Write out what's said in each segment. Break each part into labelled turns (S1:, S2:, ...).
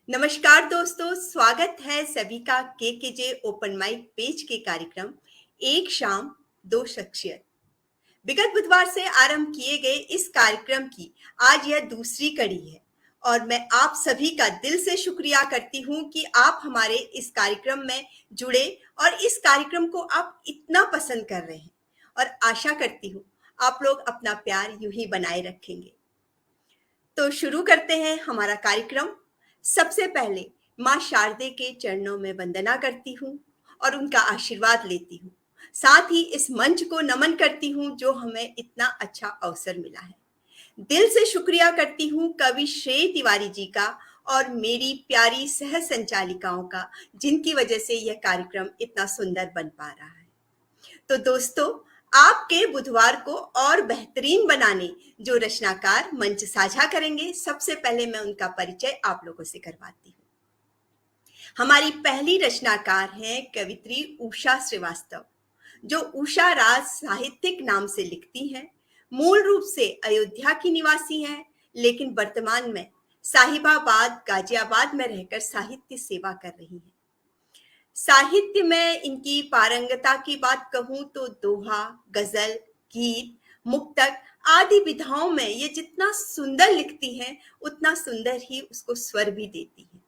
S1: नमस्कार दोस्तों, स्वागत है सभी का केकेजे ओपन माइक पेज के कार्यक्रम एक शाम दो शख्सियत। विगत बुधवार से आरंभ किए गए इस कार्यक्रम की आज यह दूसरी कड़ी है और मैं आप सभी का दिल से शुक्रिया करती हूँ कि आप हमारे इस कार्यक्रम में जुड़े और इस कार्यक्रम को आप इतना पसंद कर रहे हैं और आशा करती हूँ आप लोग अपना प्यार यूं ही बनाए रखेंगे। तो शुरू करते हैं हमारा कार्यक्रम। सबसे पहले माँ शारदे के चरणों में वंदना करती हूँ और उनका आशीर्वाद लेती हूँ। साथ ही इस मंच को नमन करती हूँ जो हमें इतना अच्छा अवसर मिला है। दिल से शुक्रिया करती हूँ कवि श्रेय तिवारी जी का और मेरी प्यारी सह संचालिकाओं का, जिनकी वजह से यह कार्यक्रम इतना सुंदर बन पा रहा है। तो दोस्तों, आपके बुधवार को और बेहतरीन बनाने जो रचनाकार मंच साझा करेंगे, सबसे पहले मैं उनका परिचय आप लोगों से करवाती हूँ। हमारी पहली रचनाकार हैं कवित्री उषा श्रीवास्तव, जो उषा राज साहित्यिक नाम से लिखती हैं। मूल रूप से अयोध्या की निवासी हैं, लेकिन वर्तमान में साहिबाबाद गाजियाबाद में रहकर साहित्य सेवा कर रही हैं। साहित्य में इनकी पारंगता की बात कहूं तो दोहा, गजल, गीत, मुक्तक आदि विधाओं में ये जितना सुंदर लिखती हैं, उतना सुंदर ही उसको स्वर भी देती हैं।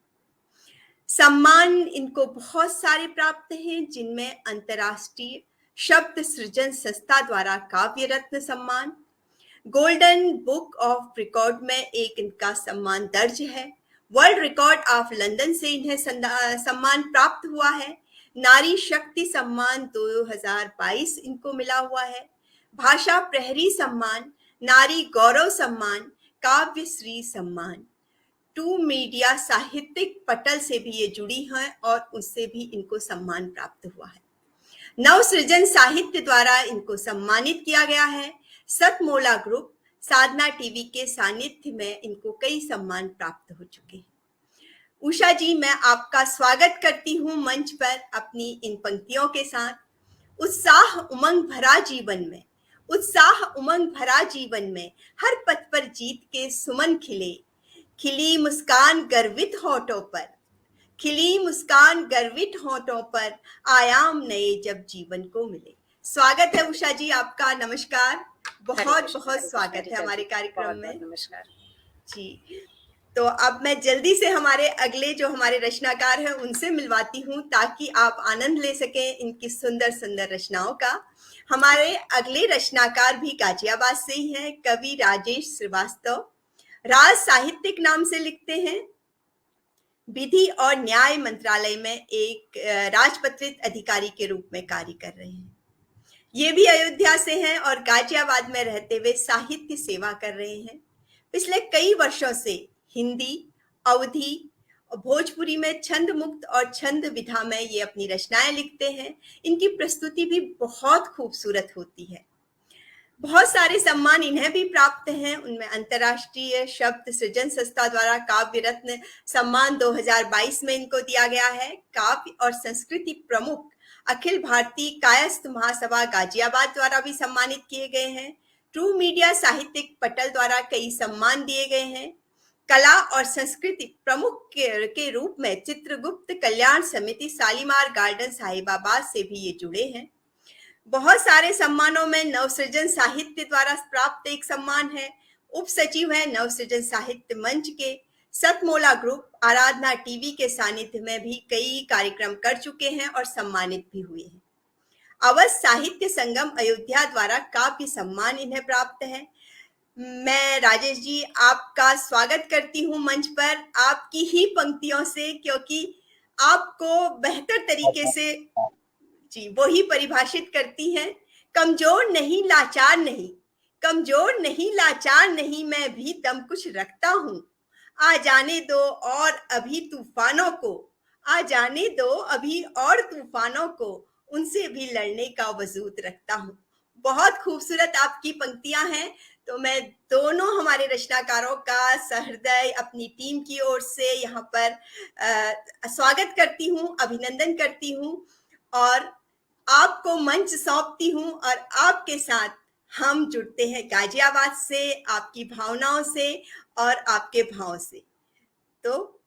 S1: सम्मान इनको बहुत सारे प्राप्त हैं, जिनमें अंतर्राष्ट्रीय शब्द सृजन संस्था द्वारा काव्य रत्न सम्मान, गोल्डन बुक ऑफ रिकॉर्ड में एक इनका सम्मान दर्ज है, वर्ल्ड रिकॉर्ड ऑफ लंदन से इन्हें सम्मान प्राप्त हुआ है, नारी शक्ति सम्मान 2022 इनको मिला हुआ है, भाषा प्रहरी सम्मान, नारी गौरव सम्मान, काव्य श्री सम्मान, टू मीडिया साहित्यिक पटल से भी ये जुड़ी हैं और उससे भी इनको सम्मान प्राप्त हुआ है। नव सृजन साहित्य द्वारा इनको सम्मानित किया गया है। सतमोला ग्रुप, साधना टीवी के सानिध्य में इनको कई सम्मान प्राप्त हो चुके हैं। उषा जी, मैं आपका स्वागत करती हूँ मंच पर अपनी इन पंक्तियों के साथ। उत्साह उमंग भरा जीवन में, उत्साह उमंग भरा जीवन में, हर पथ पर जीत के सुमन खिले, खिली मुस्कान गर्वित होठों पर, खिली मुस्कान गर्वित होठों पर, आयाम नए जब जीवन को मिले। स्वागत है उषा जी आपका, नमस्कार। बहुत बहुत स्वागत है हमारे कार्यक्रम में।
S2: नमस्कार
S1: जी। तो अब मैं जल्दी से हमारे अगले जो हमारे रचनाकार हैं उनसे मिलवाती हूँ, ताकि आप आनंद ले सकें इनकी सुंदर सुंदर रचनाओं का। हमारे अगले रचनाकार भी गाजियाबाद से ही हैं, कवि राजेश श्रीवास्तव। राज साहित्यिक नाम से लिखते हैं। विधि और न्याय मंत्रालय में एक राजपत्रित अधिकारी के रूप में कार्य कर रहे हैं। ये भी अयोध्या से हैं और गाजियाबाद में रहते हुए साहित्य सेवा कर रहे हैं। पिछले कई वर्षों से हिंदी, अवधी और भोजपुरी में छंद मुक्त और छंद विधा में ये अपनी रचनाएं लिखते हैं। इनकी प्रस्तुति भी बहुत खूबसूरत होती है। बहुत सारे सम्मान इन्हें भी प्राप्त हैं, उनमें अंतर्राष्ट्रीय शब्द सृजन संस्था द्वारा काव्य रत्न सम्मान 2022 में इनको दिया गया है। काव्य और संस्कृति प्रमुख अखिल भारतीय कायस्थ महासभा गाजियाबाद द्वारा भी सम्मानित किए गए हैं। ट्रू मीडिया साहित्यिक पटल द्वारा कई सम्मान दिए गए हैं। कला और संस्कृति प्रमुख के रूप में चित्रगुप्त कल्याण समिति शालीमार गार्डन साहिबाबाद से भी ये जुड़े हैं। बहुत सारे सम्मानों में नवसृजन साहित्य द्वारा प्राप्त एक सम्मान है। उप सचिव है नवसृजन साहित्य मंच के। सतमोला ग्रुप, आराधना टीवी के सानिध्य में भी कई कार्यक्रम कर चुके हैं और सम्मानित भी हुए हैं। अवध साहित्य संगम अयोध्या द्वारा काव्य सम्मान इन्हें प्राप्त है। मैं राजेश जी आपका स्वागत करती हूँ मंच पर, आपकी ही पंक्तियों से, क्योंकि आपको बेहतर तरीके से जी वही परिभाषित करती हैं। कमजोर नहीं, लाचार नहीं, कमजोर नहीं, लाचार नहीं, मैं भी दम कुछ रखता हूँ। आ जाने दो और अभी तूफानों को, आ जाने दो अभी और तूफानों को, उनसे भी लड़ने का वजूद रखता हूँ। बहुत खूबसूरत आपकी पंक्तियां हैं। तो मैं दोनों हमारे रचनाकारों का सहृदय अपनी टीम की ओर से यहाँ पर स्वागत करती हूँ, अभिनंदन करती हूँ और आपको मंच सौंपती हूँ और आपके साथ हम जुड़ते हैं गाजियाबाद से, आपकी भावनाओं से और आपके भाव से। तो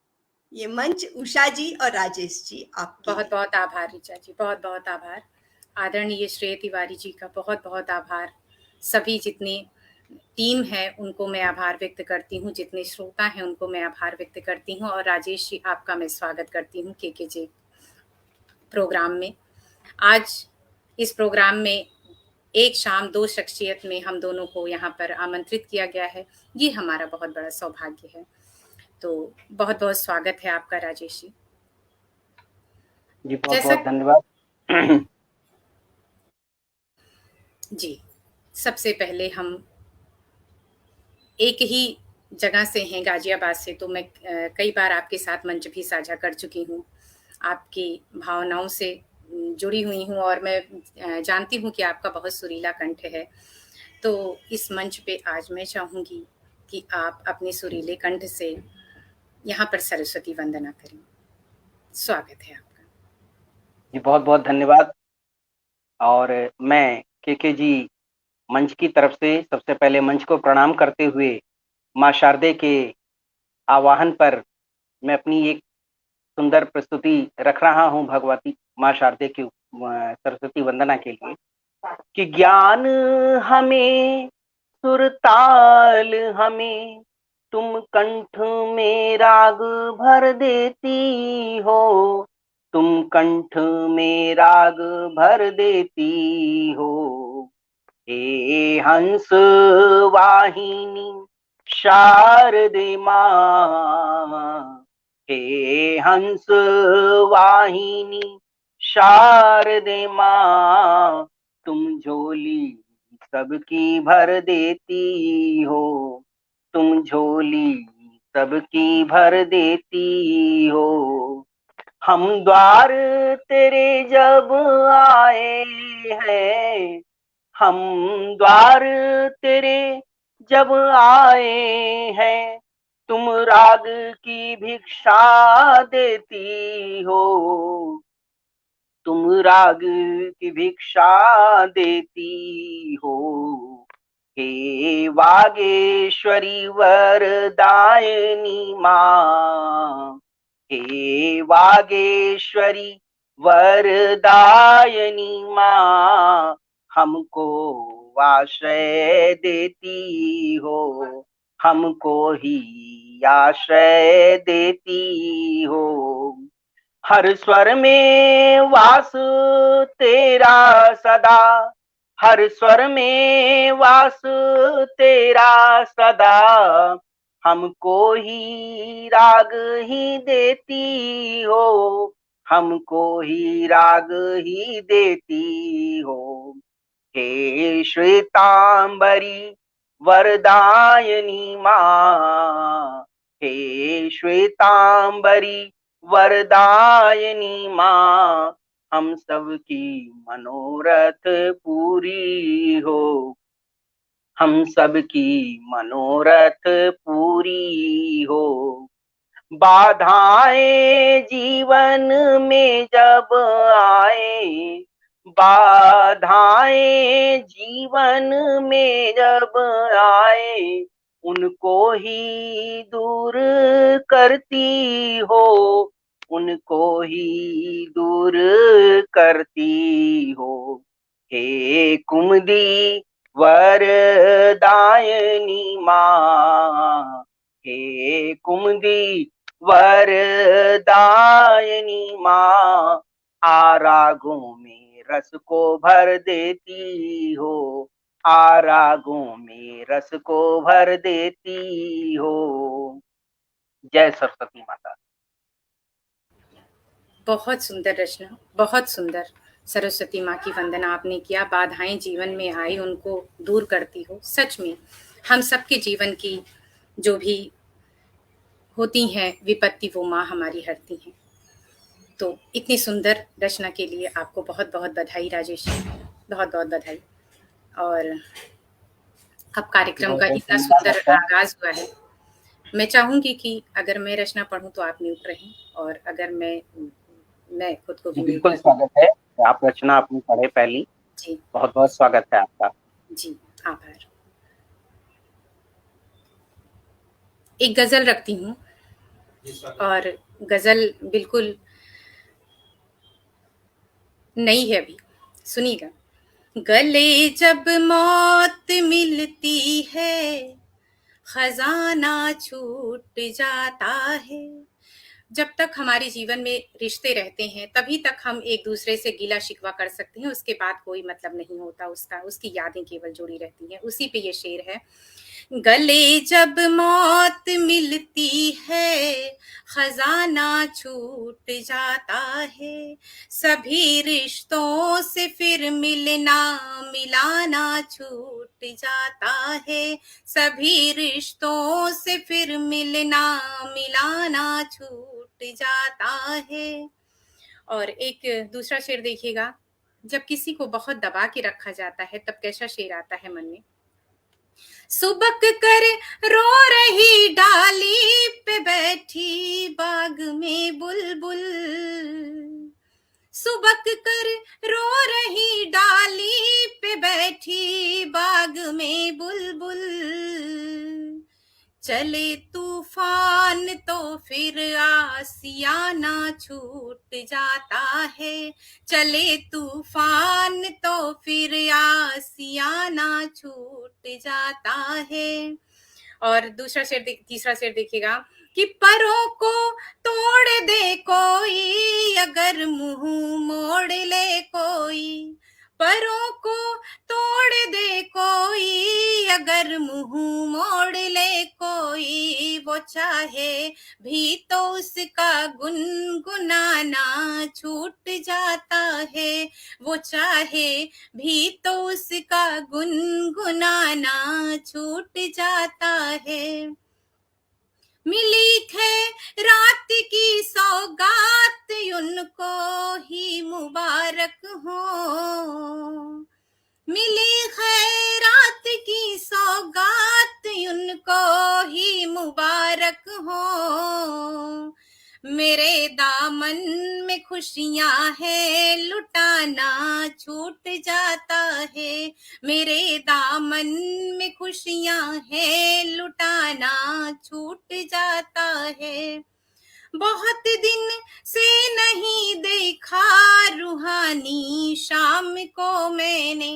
S1: ये मंच उषा जी और राजेश जी आपके
S2: बहुत
S1: लिए।
S2: बहुत आभार ऋचा जी, बहुत बहुत आभार। आदरणीय श्रेय तिवारी जी का बहुत बहुत आभार। सभी जितने टीम है उनको मैं आभार व्यक्त करती हूँ, जितने श्रोता हैं उनको मैं आभार व्यक्त करती हूँ, और राजेश जी आपका मैं स्वागत करती हूँ केकेजे प्रोग्राम में। आज इस प्रोग्राम में एक शाम दो शख्सियत में हम दोनों को यहाँ पर आमंत्रित किया गया है। ये हमारा बहुत बड़ा सौभाग्य है। तो बहुत बहुत स्वागत है आपका राजेश जी।
S3: जी बहुत
S2: जैसा
S3: बहुत धन्यवाद।
S2: जी, सबसे पहले हम एक ही जगह से हैं, गाजियाबाद से, तो मैं कई बार आपके साथ मंच भी साझा कर चुकी हूँ। आपकी भावनाओं से जुड़ी हुई हूँ, और मैं जानती हूँ कि आपका बहुत सुरीला कंठ है। तो इस मंच पे आज मैं चाहूँगी कि आप अपने सुरीले कंठ से यहाँ पर सरस्वती वंदना करें। स्वागत है आपका।
S3: जी बहुत बहुत धन्यवाद। और मैं केके जी मंच की तरफ से सबसे पहले मंच को प्रणाम करते हुए माँ शारदे के आवाहन पर मैं अपनी एक सुंदर प्रस्तुति रख रहा हूँ भगवती माँ शारदे की सरस्वती वंदना के लिए। कि ज्ञान हमें सुरताल हमें तुम कंठ में राग भर देती हो, तुम कंठ में राग भर देती हो। हे हंस वाहिनी शारदे माँ, हे हंस वाहिनी शारदे माँ, तुम झोली सबकी भर देती हो, तुम झोली सबकी भर देती हो। हम द्वार तेरे जब आए हैं, हम द्वार तेरे जब आए हैं, तुम राग की भिक्षा देती हो, तुम राग की भिक्षा देती हो। हे वागेश्वरी वरदायिनी माँ, हे वागेश्वरी वरदायिनी माँ, हमको आश्रय देती हो, हमको ही आश्रय देती हो। हर स्वर में वास तेरा सदा, हर स्वर में वास तेरा सदा, हमको ही राग ही देती हो, हमको ही राग ही देती हो। हे श्वेतांबरी वरदायिनी माँ, हे श्वेतांबरी वरदायिनी माँ, हम सबकी मनोरथ पूरी हो, हम सबकी मनोरथ पूरी हो। बाधाएं जीवन में जब आए, बाधाएं जीवन में जब आए, उनको ही दूर करती हो, उनको ही दूर करती हो। हे कुमुदी वरदायिनी माँ, हे कुमुदी वरदायिनी माँ, आरागों में रस को भर देती हो, आरागों में रस को भर देती हो। जय सरस्वती माता।
S2: बहुत सुंदर रचना, बहुत सुंदर। सरस्वती माँ की वंदना आपने किया। बाधाएं जीवन में आई उनको दूर करती हो। सच में हम सबके जीवन की जो भी होती हैं विपत्ति, वो माँ हमारी हरती हैं। तो इतनी सुंदर रचना के लिए आपको बहुत बहुत बधाई राजेश, बहुत बहुत बधाई। और अब कार्यक्रम का इतना सुंदर आगाज हुआ है। मैं चाहूंगी कि अगर मैं रचना पढ़ूं तो आप म्यूट रहें, और अगर मैं खुद को भी म्यूट
S3: बिल्कुल
S2: कर।
S3: स्वागत है। आप रचना अपनी पढ़े पहली।
S2: जी
S3: बहुत बहुत स्वागत है आपका।
S2: जी, आभार। एक गजल रखती हूँ। और गज़ल बिल्कुल नई है अभी, सुनिएगा। गले जब मौत मिलती है, खजाना छूट जाता है। जब तक हमारे जीवन में रिश्ते रहते हैं, तभी तक हम एक दूसरे से गिला शिकवा कर सकते हैं, उसके बाद कोई मतलब नहीं होता उसका, उसकी यादें केवल जुड़ी रहती हैं। उसी पे ये शेर है। गले जब मौत मिलती है, खजाना छूट जाता है। सभी रिश्तों से फिर मिलना मिलाना छूट जाता है। सभी रिश्तों से फिर मिलना मिलाना छूट जाता है। और एक दूसरा शेर देखिएगा। जब किसी को बहुत दबा के रखा जाता है, तब कैसा शेर आता है मन में। सुबक कर रो रही डाली पे बैठी बाग में बुलबुल। सुबक कर रो रही डाली पे बैठी बाग में बुलबुल। चले तूफान तो फिर आसियाना छूट जाता है। चले तूफान तो फिर आसियाना छूट जाता है। और तीसरा शेर देखिएगा कि परों को तोड़ दे कोई, अगर मुंह मोड़ ले कोई। परों को तोड़ दे कोई, अगर मुंह मोड़ ले कोई। वो चाहे भी तो उसका गुनगुनाना छूट जाता है। वो चाहे भी तो उसका गुनगुनाना छूट जाता है। मिली है रात की सौगात, उनको ही मुबारक हो। मिली है रात की सौगात, उनको ही मुबारक हो। मेरे दामन में खुशियां है, लुटाना छूट जाता है। मेरे दामन में खुशियां है, लुटाना छूट जाता है। बहुत दिन से नहीं देखा रूहानी शाम को मैंने।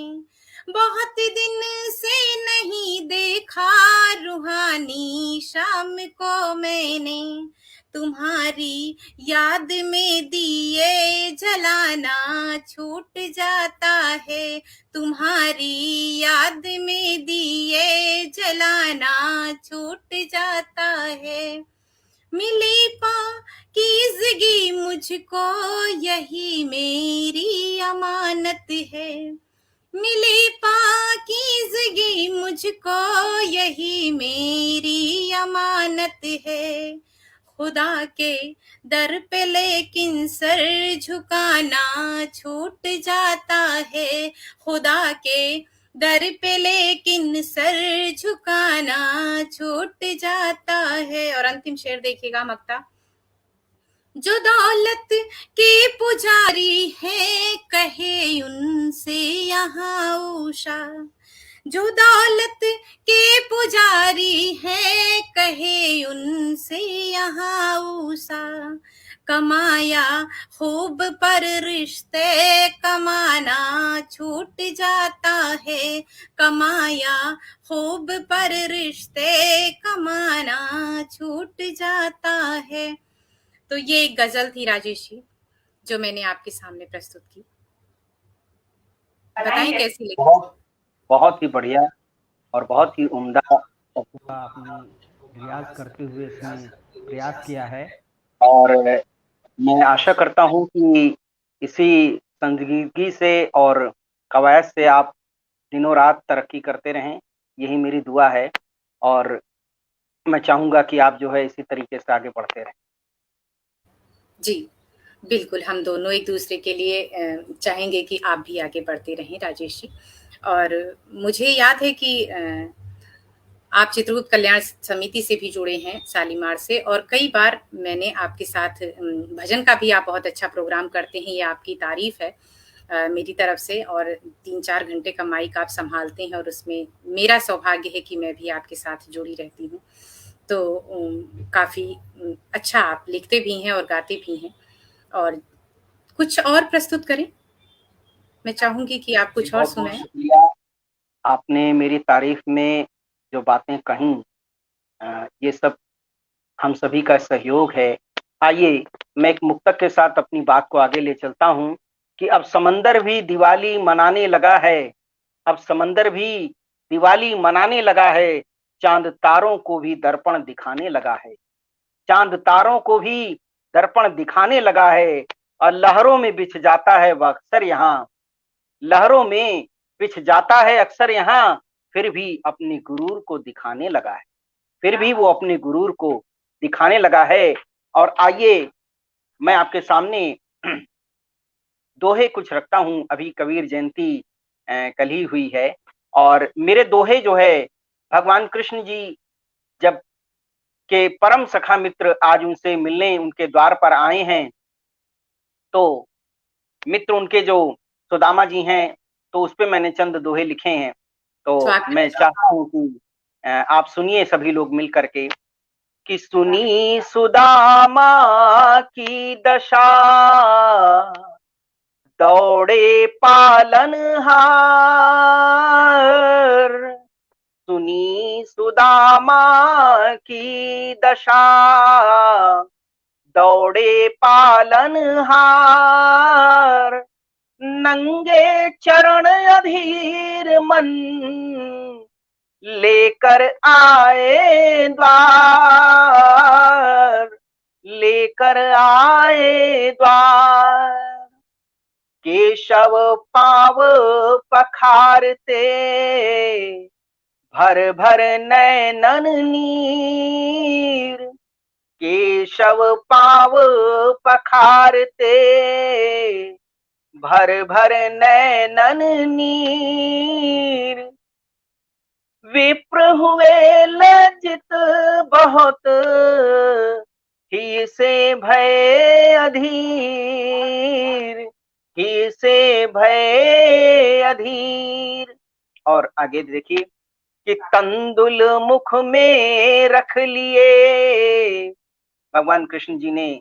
S2: बहुत दिन से नहीं देखा रूहानी शाम को मैंने। तुम्हारी याद में दिए जलाना छूट जाता है। तुम्हारी याद में दिए जलाना छूट जाता है। मिली पाकीज़गी मुझको, यही मेरी अमानत है। मिली पाकीज़गी मुझको, यही मेरी अमानत है। खुदा के दर पे लेकिन सर झुकाना छूट जाता है। खुदा के दर पे लेकिन सर झुकाना छूट जाता है। और अंतिम शेर देखिएगा मक्ता। जो दौलत के पुजारी है, कहे उनसे यहाँ उषा। जो दौलत के पुजारी है, कहे उनसे यहाँ उषा। कमाया खूब पर रिश्ते कमाना छूट जाता है। कमाया खूब पर रिश्ते कमाना छूट जाता है। तो ये एक गजल थी राजेश जी, जो मैंने आपके सामने प्रस्तुत की। बताएं कैसी लगी।
S3: बहुत ही बढ़िया और बहुत ही उम्दा
S4: आपने रियाज करते हुए इसमें प्रयास किया है।
S3: और मैं आशा करता हूँ कि इसी संजीदगी से और कवायद से आप दिनों रात तरक्की करते रहें, यही मेरी दुआ है। और मैं चाहूँगा कि आप जो है इसी तरीके से आगे बढ़ते रहें।
S2: जी, बिल्कुल, हम दोनों एक दूसरे के लिए चाहेंगे कि आप भी आगे बढ़ते रहें राजेश जी। और मुझे याद है कि आप चित्रगुप्त कल्याण समिति से भी जुड़े हैं, शालीमार से, और कई बार मैंने आपके साथ भजन का भी आप बहुत अच्छा प्रोग्राम करते हैं, ये आपकी तारीफ़ है मेरी तरफ से। और 3-4 घंटे का माइक आप सँभालते हैं और उसमें मेरा सौभाग्य है कि मैं भी आपके साथ जुड़ी रहती हूँ। तो काफ़ी अच्छा आप लिखते भी हैं और गाते भी हैं। और कुछ और प्रस्तुत करें? मैं चाहूँगी कि आप कुछ और
S3: बहुत बहुत
S2: सुनाएँ।
S3: शुक्रिया। आपने मेरी तारीफ में जो बातें कहीं, ये सब हम सभी का सहयोग है। आइए, मैं एक मुक्तक के साथ अपनी बात को आगे ले चलता हूँ कि अब समंदर भी दिवाली मनाने लगा है। अब समंदर भी दिवाली मनाने लगा है। चांद तारों को भी दर्पण दिखाने लगा है। चांद तारों को भी दर्पण दिखाने लगा है। और लहरों में बिछ जाता है वह अक्सर यहाँ। लहरों में बिछ जाता है अक्सर यहाँ। फिर भी अपने गुरूर को दिखाने लगा है। फिर भी वो अपने गुरूर को दिखाने लगा है। और आइए, मैं आपके सामने दोहे कुछ रखता हूँ। अभी कबीर जयंती कल ही हुई है, और मेरे दोहे जो है, भगवान कृष्ण जी जब के परम सखा मित्र आज उनसे मिलने उनके द्वार पर आए हैं, तो मित्र उनके जो सुदामा जी हैं, तो उस पे मैंने चंद दोहे लिखे हैं। तो
S2: स्वागत
S3: मैं चाहता हूँ कि आप सुनिए सभी लोग मिल करके कि सुनी सुदामा की दशा, दौड़े पालनहार। सुनी सुदामा की दशा, दौड़े पालनहार। नंगे चरण अधीर मन, लेकर आए द्वार। लेकर आए द्वार। केशव पाव पखारते, भर भर नैनन नीर। केशव पाव पखारते, भर भर नैनन नीर। विप्र हुए लज्जित बहुत, ही से भय अधीर। ही से भय अधीर। और आगे देखिए कि तंदुल मुख में रख लिए। भगवान कृष्ण जी ने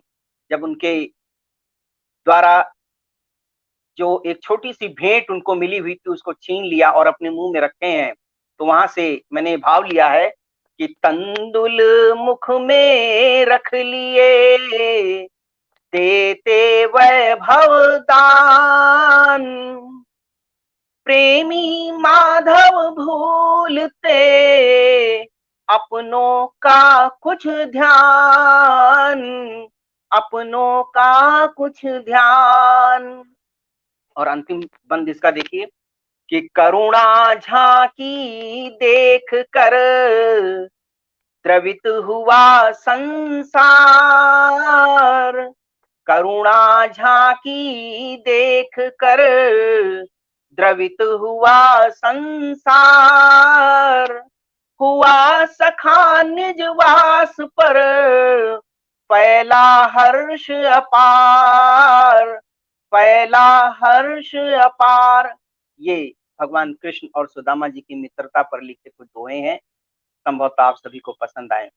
S3: जब उनके द्वारा जो एक छोटी सी भेंट उनको मिली हुई थी, उसको छीन लिया और अपने मुंह में रखे हैं, तो वहां से मैंने भाव लिया है कि तंदुल मुख में रख लिए, देते वैभव दान। प्रेमी माधव भूलते, अपनों का कुछ ध्यान। अपनों का कुछ ध्यान। और अंतिम बंद इसका देखिए कि करुणा झांकी देख कर, द्रवित हुआ संसार। करुणा झांकी देख कर, द्रवित हुआ संसार। हुआ सखा निज वास पर, फैला हर्ष अपार। फैला हर्ष अपार। ये भगवान कृष्ण और सुदामा जी की मित्रता पर लिखे कुछ दोहे हैं। संभवतः आप सभी को पसंद आए।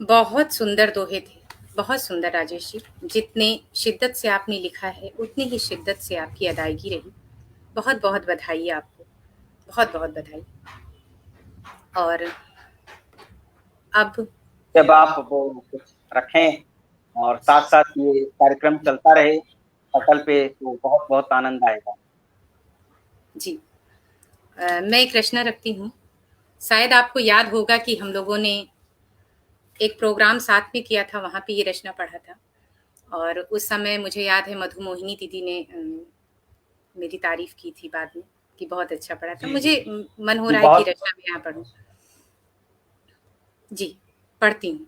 S2: बहुत सुंदर दोहे थे, बहुत सुंदर राजेश जी। जितने शिद्दत से आपने लिखा है, उतनी ही शिद्दत से आपकी अदायगी रही। बहुत-बहुत बधाई आपको, बहुत-बहुत बधाई। और अब
S3: जब आप वो कुछ रखें और साथ साथ ये कार्यक्रम चलता रहे पटल पे, तो बहुत बहुत आनंद आएगा।
S2: जी, मैं एक रचना रखती हूँ। शायद आपको याद होगा कि हम लोगों ने एक प्रोग्राम साथ में किया था, वहाँ पे ये रचना पढ़ा था। और उस समय मुझे याद है मधु मोहिनी दीदी ने मेरी तारीफ़ की थी बाद में कि बहुत अच्छा पढ़ा था। मुझे मन हो
S3: जी
S2: रहा है कि
S3: बहुत।
S2: रचना मैं यहाँ पढ़ूँ। जी, पढ़ती हूँ।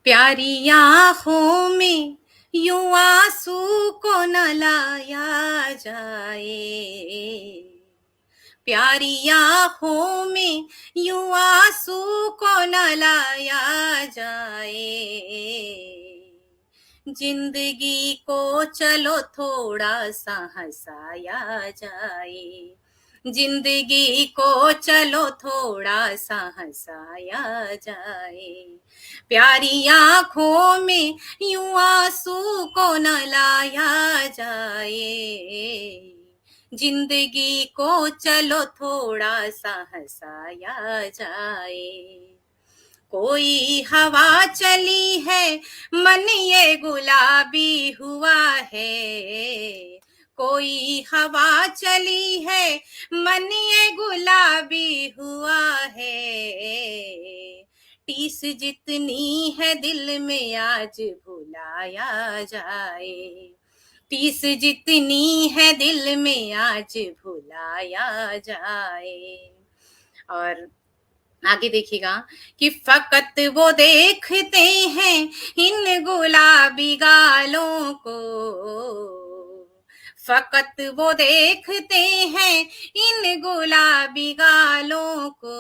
S2: प्यारी आँखों में यूँ आँसू को न लाया जाए। प्यारी आँखों में यूँ आँसू को न लाया जाए। जिंदगी को चलो थोड़ा सा हंसाया जाए। जिंदगी को चलो थोड़ा सा हंसाया जाए, प्यारी आंखों में यूं आंसू को न लाया जाए, जिंदगी को चलो थोड़ा सा हंसाया जाए। कोई हवा चली है मन ये गुलाबी हुआ है, कोई हवा चली है मन ये गुलाबी हुआ है, टीस जितनी है दिल में आज भुलाया जाए, टीस जितनी है दिल में आज भुलाया जाए। और आगे देखिएगा कि फकत वो देखते हैं इन गुलाबी गालों को, फकत वो देखते हैं इन गुलाबी गालों को,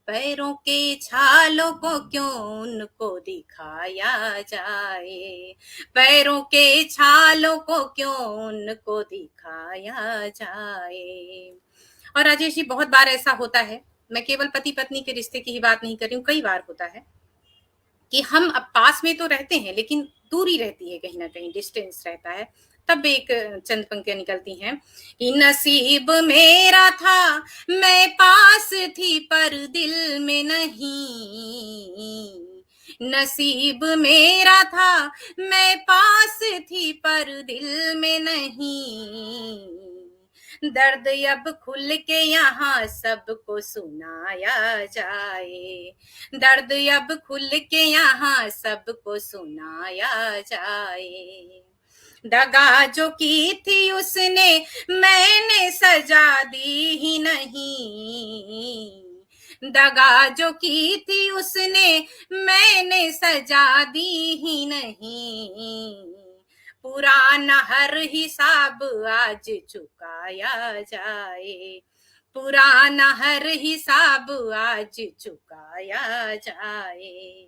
S2: पैरों के छालों को क्यों उनको दिखाया जाए, पैरों के छालों को क्यों उनको दिखाया जाए। और राजेश जी, बहुत बार ऐसा होता है, मैं केवल पति पत्नी के रिश्ते की ही बात नहीं कर रही हूँ, कई बार होता है कि हम अब पास में तो रहते हैं लेकिन दूरी रहती है, कहीं ना कहीं डिस्टेंस रहता है। तब एक चंद पंक्तियां निकलती हैं कि नसीब मेरा था मैं पास थी पर दिल में नहीं, नसीब मेरा था मैं पास थी पर दिल में नहीं, दर्द अब खुल के यहाँ सबको सुनाया जाए, दर्द अब खुल के यहाँ सबको सुनाया जाए। दगा जो की थी उसने मैंने सजा दी ही नहीं, दगा जो की थी उसने मैंने सजा दी ही नहीं, पुराना हर हिसाब आज चुकाया जाए, पुराना हर हिसाब आज चुकाया जाए।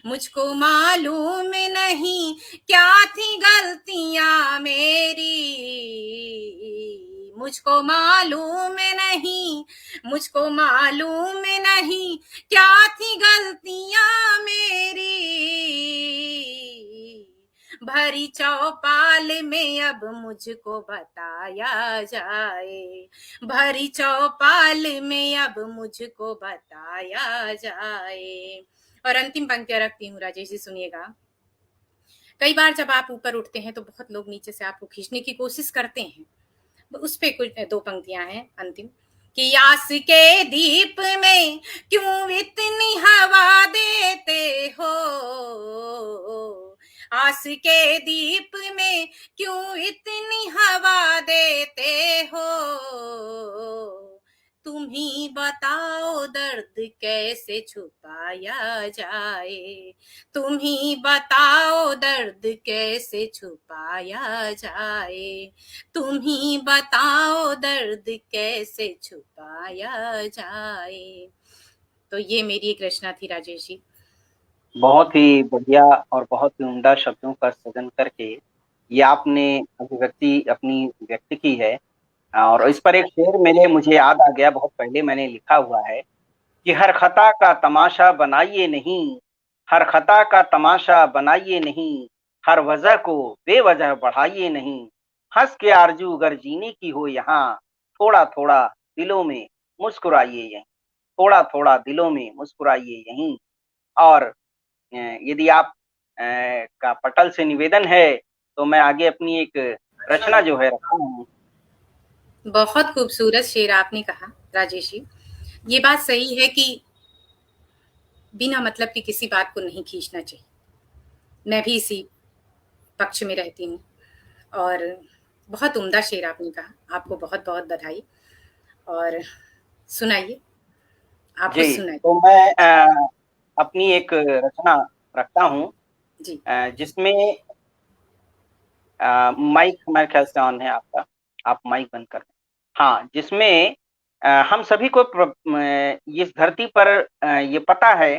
S2: मुझको मालूम नहीं क्या थी गलतियां मेरी, मुझको मालूम नहीं, मुझको मालूम नहीं क्या थी गलतियां मेरी, भरी चौपाल में अब मुझको बताया जाए, भरी चौपाल में अब मुझको बताया जाए। और अंतिम पंक्तियां रखती हूँ राजेश जी, सुनिएगा। कई बार जब आप ऊपर उठते हैं तो बहुत लोग नीचे से आपको खींचने की कोशिश करते हैं, उस पे कुछ दो पंक्तियां हैं अंतिम कि आस के दीप में क्यों इतनी हवा देते हो, आस के दीप में क्यों इतनी हवा देते हो, तुम ही बताओ दर्द कैसे छुपाया जाए, तुम ही बताओ दर्द कैसे छुपाया जाए, तुम ही बताओ दर्द कैसे छुपाया जाए। तो ये मेरी एक रचना थी राजेश जी।
S3: बहुत ही बढ़िया और बहुत ही उम्दा शब्दों का सृजन करके ये आपने अभिव्यक्ति अपनी व्यक्त की है। और इस पर एक शेर मुझे याद आ गया, बहुत पहले मैंने लिखा हुआ है कि हर खता का तमाशा बनाइए नहीं, हर खता का तमाशा बनाइए नहीं, हर वजह को बेवजह बढ़ाइए नहीं, हंस के आरजू अगर जीने की हो यहाँ, थोड़ा थोड़ा दिलों में मुस्कुराइए यहीं, थोड़ा थोड़ा दिलों में मुस्कुराइए यहीं। और यदि आप का पटल से निवेदन है तो मैं आगे अपनी एक रचना जो है रखा हूँ।
S2: बहुत खूबसूरत शेर आपने कहा राजेश जी। ये बात सही है कि बिना मतलब की किसी बात को नहीं खींचना चाहिए, मैं भी इसी पक्ष में रहती हूँ। और बहुत उम्दा शेर आपने कहा, आपको बहुत बहुत बधाई। और सुनाइए, आपको
S3: जी,
S2: सुनाइए।
S3: तो मैं अपनी एक रचना रखता हूँ
S2: जी।
S3: जिसमें माइक मेरे ख्याल से ऑन है आपका, आप माइक बंद कर दें। हाँ, जिसमें हम सभी को इस धरती पर ये पता है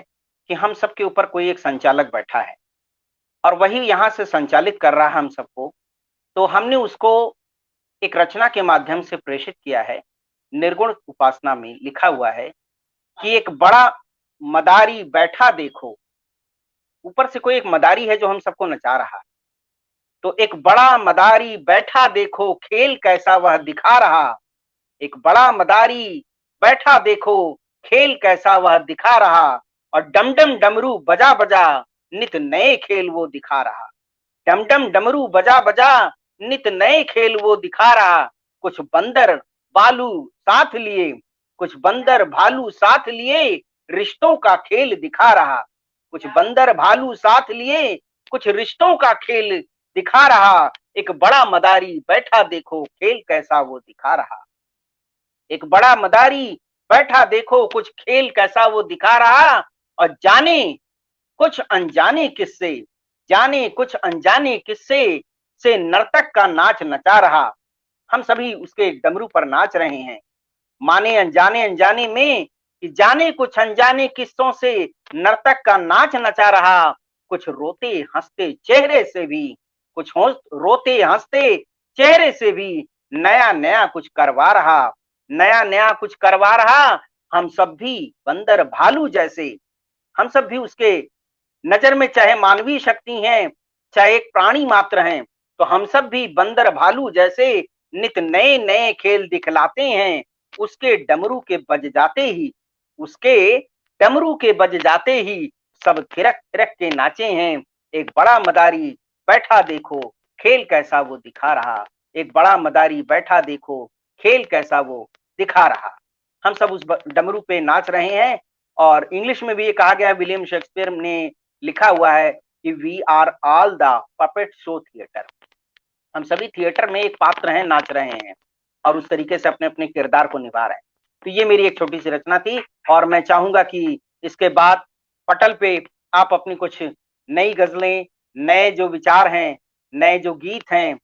S3: कि हम सबके ऊपर कोई एक संचालक बैठा है और वही यहाँ से संचालित कर रहा है हम सबको। तो हमने उसको एक रचना के माध्यम से प्रेषित किया है। निर्गुण उपासना में लिखा हुआ है कि एक बड़ा मदारी बैठा देखो। ऊपर से कोई एक मदारी है जो हम सबको नचा रहा है। तो एक बड़ा मदारी बैठा देखो, खेल कैसा वह दिखा रहा। एक बड़ा मदारी बैठा देखो, खेल कैसा वह दिखा रहा। और डमडम डमरू बजा बजा नित नए खेल वो दिखा रहा। डमडम डमरू बजा बजा नित नए खेल वो दिखा रहा। कुछ बंदर भालू साथ लिए, कुछ बंदर भालू साथ लिए, रिश्तों का खेल दिखा रहा। कुछ बंदर भालू साथ लिए, कुछ रिश्तों का खेल दिखा रहा। एक बड़ा मदारी बैठा देखो, खेल कैसा वो दिखा रहा। एक बड़ा मदारी बैठा देखो, कुछ खेल कैसा वो दिखा रहा। और जाने कुछ अनजाने किस्से, जाने कुछ अनजाने किस्से से नर्तक का नाच नचा रहा। हम सभी उसके डमरू पर नाच रहे हैं। माने अनजाने अनजाने में कि जाने कुछ अनजाने किस्सों से नर्तक का नाच नचा रहा। कुछ रोते हंसते चेहरे से भी, कुछ रोते हंसते चेहरे से भी नया नया कुछ करवा रहा। नया नया कुछ करवा रहा। हम सब भी बंदर भालू जैसे, हम सब भी उसके नजर में चाहे मानवीय शक्ति हैं, चाहे एक प्राणी मात्र हैं, तो हम सब भी बंदर भालू जैसे नित नए नए खेल दिखलाते हैं। उसके डमरू के बज जाते ही, उसके डमरू के बज जाते ही सब थिरक थिरक के नाचे हैं। एक बड़ा मदारी बैठा देखो, खेल कैसा वो दिखा रहा। एक बड़ा मदारी बैठा देखो, खेल कैसा वो दिखा रहा। हम सब उस डमरू पे नाच रहे हैं। और इंग्लिश में भी ये कहा गया है, विलियम शेक्सपियर ने लिखा हुआ है कि we are all the puppet show theatre. हम सभी थिएटर में एक पात्र हैं, नाच रहे हैं और उस तरीके से अपने अपने किरदार को निभा रहे हैं। तो ये मेरी एक छोटी सी रचना थी और मैं चाहूंगा कि इसके बाद पटल पे आप अपनी कुछ नई गजलें, नए जो विचार हैं, नए जो गीत हैं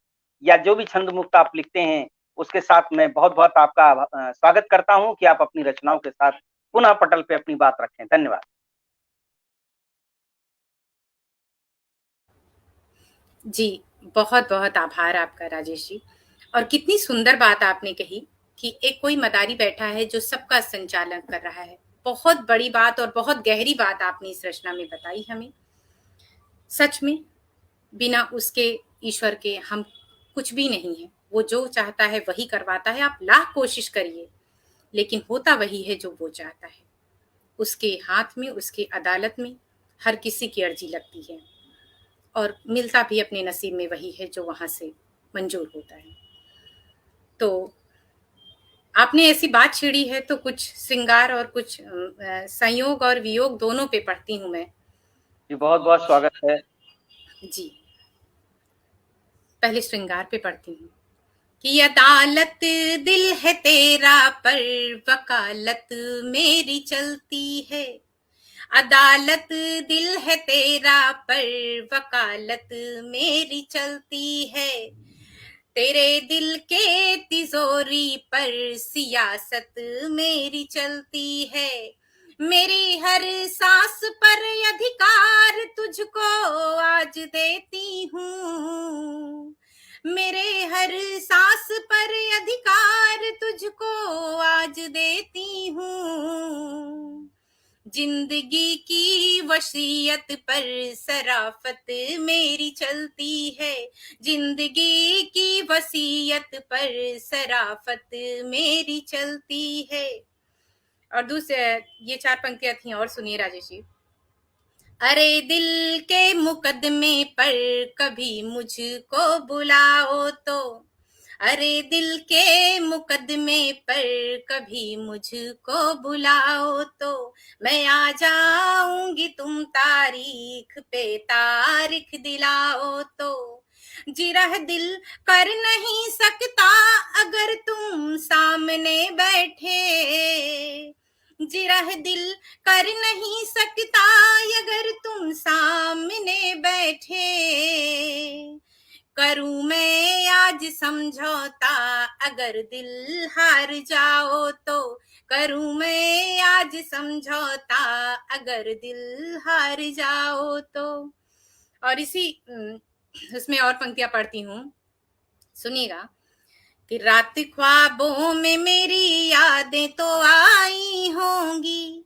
S3: या जो भी छंद मुक्त आप लिखते हैं, उसके साथ मैं बहुत बहुत आपका स्वागत करता हूं कि आप अपनी रचनाओं के साथ पुनः पटल पे अपनी बात रखें। धन्यवाद।
S2: जी, बहुत बहुत आभार आपका राजेश जी। और कितनी सुंदर बात आपने कही कि एक कोई मदारी बैठा है जो सबका संचालन कर रहा है। बहुत बड़ी बात और बहुत गहरी बात आपने इस रचना में बताई हमें। सच में बिना उसके, ईश्वर के, हम कुछ भी नहीं है। वो जो चाहता है वही करवाता है। आप लाख कोशिश करिए, लेकिन होता वही है जो वो चाहता है। उसके हाथ में, उसके अदालत में हर किसी की अर्जी लगती है और मिलता भी अपने नसीब में वही है जो वहां से मंजूर होता है। तो आपने ऐसी बात छेड़ी है तो कुछ श्रृंगार और कुछ संयोग और वियोग दोनों पे पढ़ती हूँ मैं।
S3: जी, बहुत बहुत स्वागत है।
S2: जी, पहले श्रृंगार पे पढ़ती हूँ कि अदालत दिल है तेरा पर वकालत मेरी चलती है। अदालत दिल है तेरा पर वकालत मेरी चलती है। तेरे दिल के तिजोरी पर सियासत मेरी चलती है। मेरी हर सांस पर अधिकार तुझको आज देती हूँ। मेरे हर सांस पर अधिकार तुझको आज देती हूँ। जिंदगी की वसीयत पर सराफत मेरी चलती है। जिंदगी की वसीयत पर सराफत मेरी चलती है। और दूसरे ये 4 पंक्तियां थी और सुनिए राजेश जी। अरे दिल के मुकदमे पर कभी मुझको बुलाओ तो, अरे दिल के मुकदमे पर कभी मुझको बुलाओ तो, मैं आ जाऊंगी तुम तारीख पे तारीख दिलाओ तो। जिरह दिल कर नहीं सकता अगर तुम सामने बैठे। जिरह दिल कर नहीं सकता अगर तुम सामने बैठे। करूं मैं आज समझौता अगर दिल हार जाओ तो। करूं मैं आज समझौता अगर दिल हार जाओ तो। और इसी उसमें और पंक्तियां पढ़ती हूँ, सुनिएगा कि रात ख्वाबों में मेरी यादें तो आई होंगी,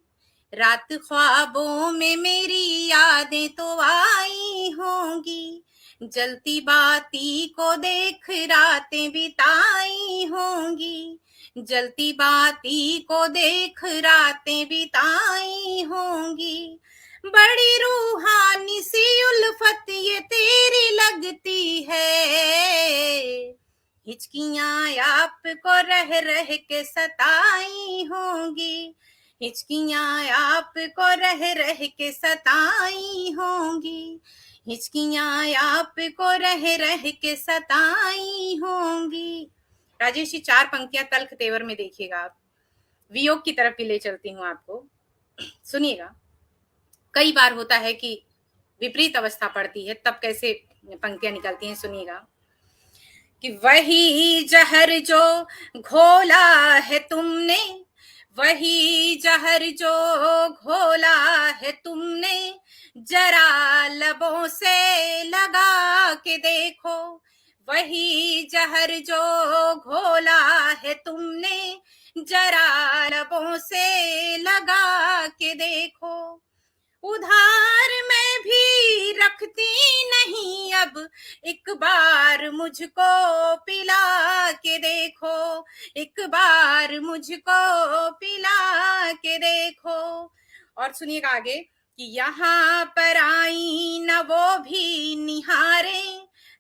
S2: रात ख्वाबों में मेरी यादें तो आई होंगी, जलती बाती को देख रातें बिताई होंगी, जलती बाती को देख रातें बिताई होंगी। बड़ी रूहानी सी उल्फत ये तेरी लगती है, हिचकियां आपको रह रह के सताई होंगी, हिचकियां आपको रह रह के सताई होंगी, हिचकियां आपको रह रह के सताई होंगी। राजेश जी, 4 पंक्तियां तल्ख तेवर में देखिएगा आप। वियोग की तरफ भी ले चलती हूँ आपको, सुनिएगा। कई बार होता है कि विपरीत अवस्था पड़ती है, तब कैसे पंक्तियां निकलती हैं, सुनिएगा। कि वही जहर जो घोला है तुमने, वही जहर जो घोला है तुमने, जरा लबों से लगा के देखो, वही जहर जो घोला है तुमने, जरा लबों से लगा के देखो। उधार मैं भी रखती नहीं अब, एक बार मुझको पिला के देखो, एक बार मुझको पिला के देखो। और सुनिएगा आगे कि यहाँ पर आई न वो भी निहारे,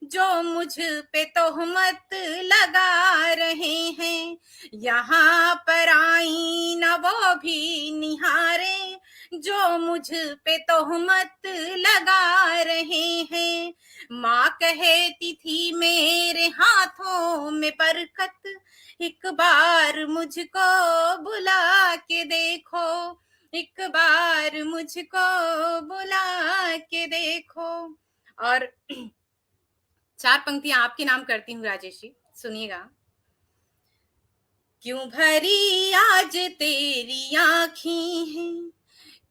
S2: जो मुझ पे तोहमत लगा रहे हैं, यहाँ पर आई न वो भी निहारे, जो मुझ पे तोहमत लगा रहे हैं। माँ कहती थी मेरे हाथों में बरकत, एक बार मुझको बुला के देखो, एक बार मुझको बुला के देखो। और 4 पंक्तियां आपके नाम करती हूँ राजेश जी, सुनिएगा। क्यों भरी आज तेरी आँखें हैं,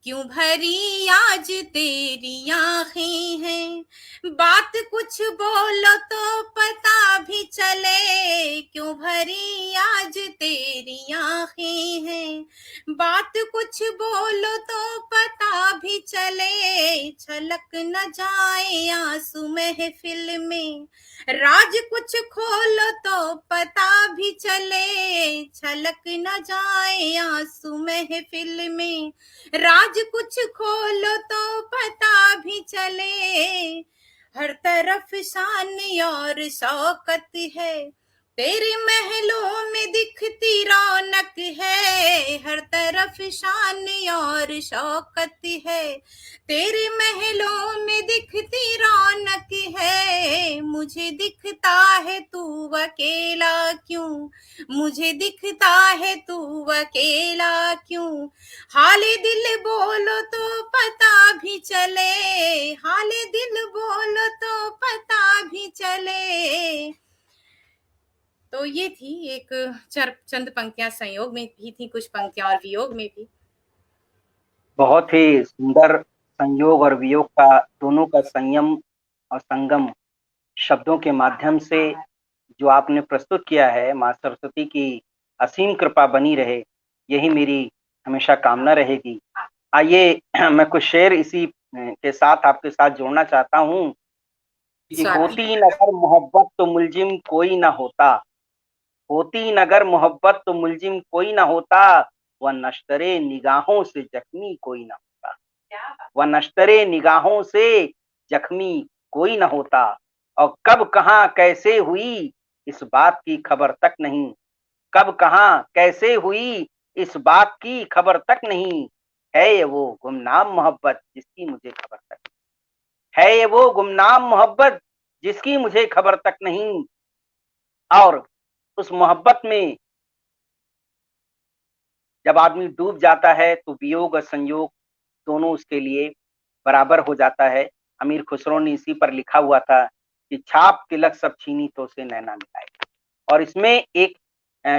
S2: क्यों भरी आज तेरी आँखें हैं, बात कुछ बोलो तो पता भी चले, क्यों भरी आज तेरी आँखें हैं, बात कुछ बोलो तो पता भी चले, छलक न जाए आंसू महफिल में, राज कुछ खोलो तो पता भी चले, छलक न जाए आंसू महफिल में, राज कुछ खोलो तो पता भी चले। हर तरफ शान और शौकत है, तेरे महलों में दिखती रौनक है, हर तरफ शान और शौकत है, तेरे महलों में दिखती रौनक है। मुझे दिखता है तू अकेला क्यों, मुझे दिखता है तू अकेला क्यों, हाले दिल बोलो तो पता भी चले, हाले दिल बोलो तो पता भी चले। तो ये थी एक चंद पंक्तियां संयोग में भी थी, कुछ पंक्तियां और वियोग में भी।
S3: बहुत ही सुंदर संयोग और वियोग का दोनों का संयम और संगम शब्दों के माध्यम से जो आपने प्रस्तुत किया है, माँ सरस्वती की असीम कृपा बनी रहे, यही मेरी हमेशा कामना रहेगी। आइए मैं कुछ शेर इसी के साथ आपके साथ जोड़ना चाहता हूँ कि होती नगर मोहब्बत तो मुलजिम कोई ना होता, होती नगर मोहब्बत तो मुलजिम कोई ना होता, वह नश्तरे निगाहों से जख्मी कोई ना होता, वह नश्तरे निगाहों से जख्मी कोई ना होता, और कब कहाँ कैसे हुई इस बात की खबर तक नहीं, कब कहाँ कैसे हुई इस बात की खबर तक नहीं, है ये वो गुमनाम मोहब्बत जिसकी मुझे खबर तक नहीं, है ये वो गुमनाम मोहब्बत जिसकी मुझे खबर तक नहीं। और उस मोहब्बत में जब आदमी डूब जाता है तो वियोग और संयोग दोनों उसके लिए बराबर हो जाता है। अमीर खुसरो ने इसी पर लिखा हुआ था कि छाप तिलक सब छीनी तो से नैना मिलाए। और इसमें एक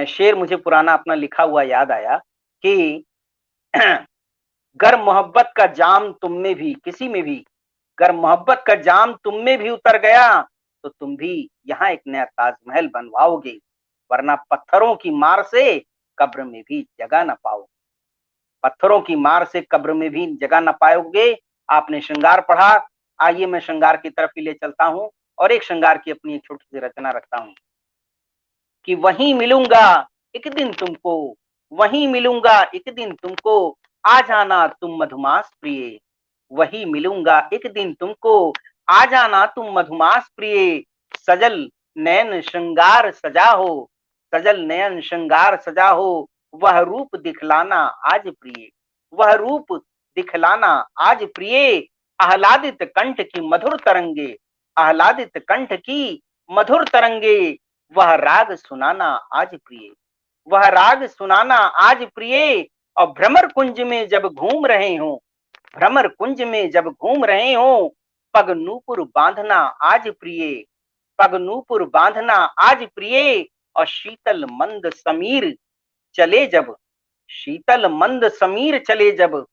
S3: शेर मुझे पुराना अपना लिखा हुआ याद आया कि गर मोहब्बत का जाम तुम में भी, किसी में भी गर मोहब्बत का जाम तुम में भी उतर गया तो तुम भी यहाँ एक नया ताजमहल बनवाओगे, वरना पत्थरों की मार से कब्र में भी जगह न पाओ। पत्थरों की मार से कब्र में भी जगह न पाओगे। आपने श्रृंगार पढ़ा, आइए मैं श्रृंगार की तरफ ही ले चलता हूँ और एक श्रृंगार की अपनी एक छोटी सी रचना रखता हूँ कि वहीं मिलूंगा एक दिन तुमको, वहीं मिलूंगा एक दिन तुमको, आ जाना तुम मधुमास प्रिय। वही मिलूंगा एक दिन तुमको, आ जाना तुम मधुमास प्रिय। सजल नयन श्रृंगार सजा हो, सजल नयन श्रृंगार सजा हो, वह रूप दिखलाना आज प्रिय, वह रूप दिखलाना आज प्रिय। आह्लादित कंठ की मधुर तरंगे, आह्लादित कंठ की मधुर तरंगे, वह राग सुनाना आज प्रिय, वह राग सुनाना आज प्रिय। और भ्रमर कुंज में जब घूम रहे हो, भ्रमर कुंज में जब घूम रहे हो, पग नूपुर बांधना आज प्रिय, पग नूपुर बांधना आज प्रिय। और शीतल मंद समीर चले जब, शीतल मंद समीर चले जब,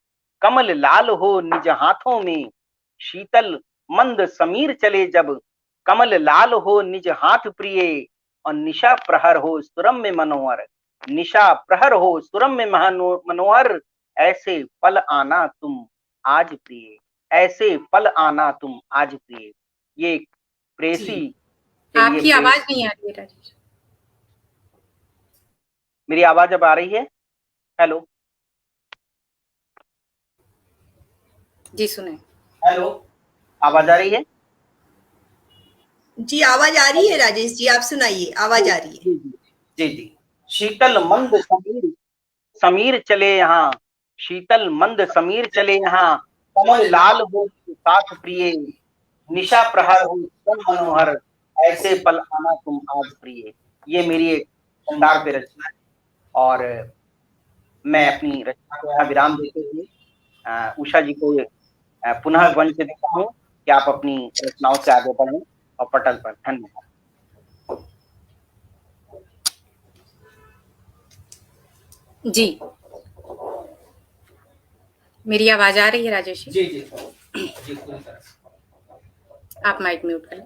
S3: कमल लाल हो निज हाथों में। शीतल मंद समीर चले जब, कमल लाल हो निज हाथ प्रिय। और निशा प्रहर हो सुरम में मनोहर, निशा प्रहर हो सुरम में मनोहर, ऐसे पल आना तुम आज प्रिय, ऐसे पल आना तुम आज प्रिय। ये प्रेसी के लिए
S2: आपकी आवाज नहीं आ रही है राजेश।
S3: मेरी आवाज अब आ रही है? हेलो
S2: जी सुने।
S3: हेलो, आवाज आ रही है?
S1: जी आवाज आ रही है राजेश जी, आप सुनाइए, आवाज आ रही है।
S3: जी जी। शीतल मंद समीर, समीर चले यहाँ, शीतल मंद समीर चले यहाँ, कमल लाल हो साथ प्रिय। निशा प्रहर हो सुरम मनोहर, ऐसे पल आना तुम आज प्रिय। ये मेरी एक श्रृंगार पे रचना है और मैं अपनी रचना को यहाँ विराम देते हुए उषा जी को पुनः मंच देता हूँ कि आप अपनी रचनाओं से आगे बढ़ें और पटल पर। धन्यवाद।
S2: जी मेरी आवाज आ रही है राजेश जी?
S3: जी जी पूरी तरह।
S2: आप माइक म्यूट करें।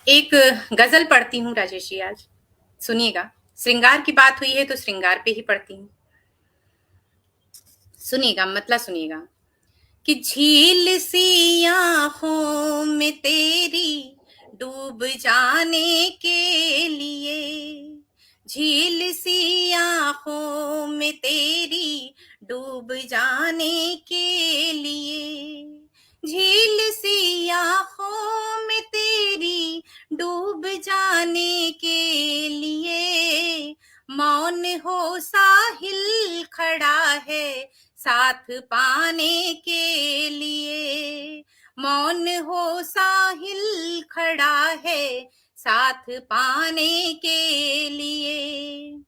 S2: एक गजल पढ़ती हूँ राजेश जी आज, सुनिएगा। श्रृंगार की बात हुई है तो श्रृंगार पे ही पढ़ती हूँ, सुनिएगा, मतलब सुनिएगा। कि झील सी आँखों में तेरी डूब जाने के लिए, झील सी आँखों में तेरी डूब जाने के लिए, झील सी आँखों में तेरी डूब जाने के लिए, मौन हो साहिल खड़ा है साथ पाने के लिए, मौन हो साहिल खड़ा है साथ पाने के लिए।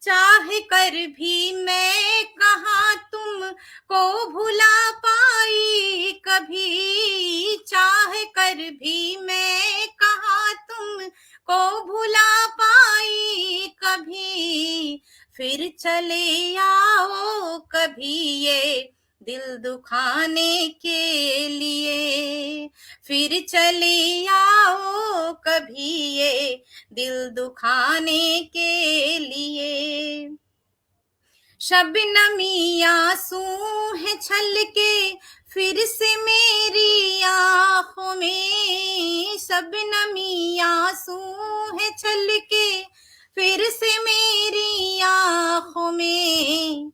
S2: चाह कर भी मैं कहाँ तुम को भुला पाई कभी, चाह कर भी मैं कहाँ तुम को भुला पाई कभी, फिर चले आओ कभी ये दिल दुखाने के लिए, फिर चले आओ कभी ये दिल दुखाने के लिए। शबनमी आंसू है छलके फिर से मेरी आँखों में, शबनमी आंसू है छलके फिर से मेरी आँखों में।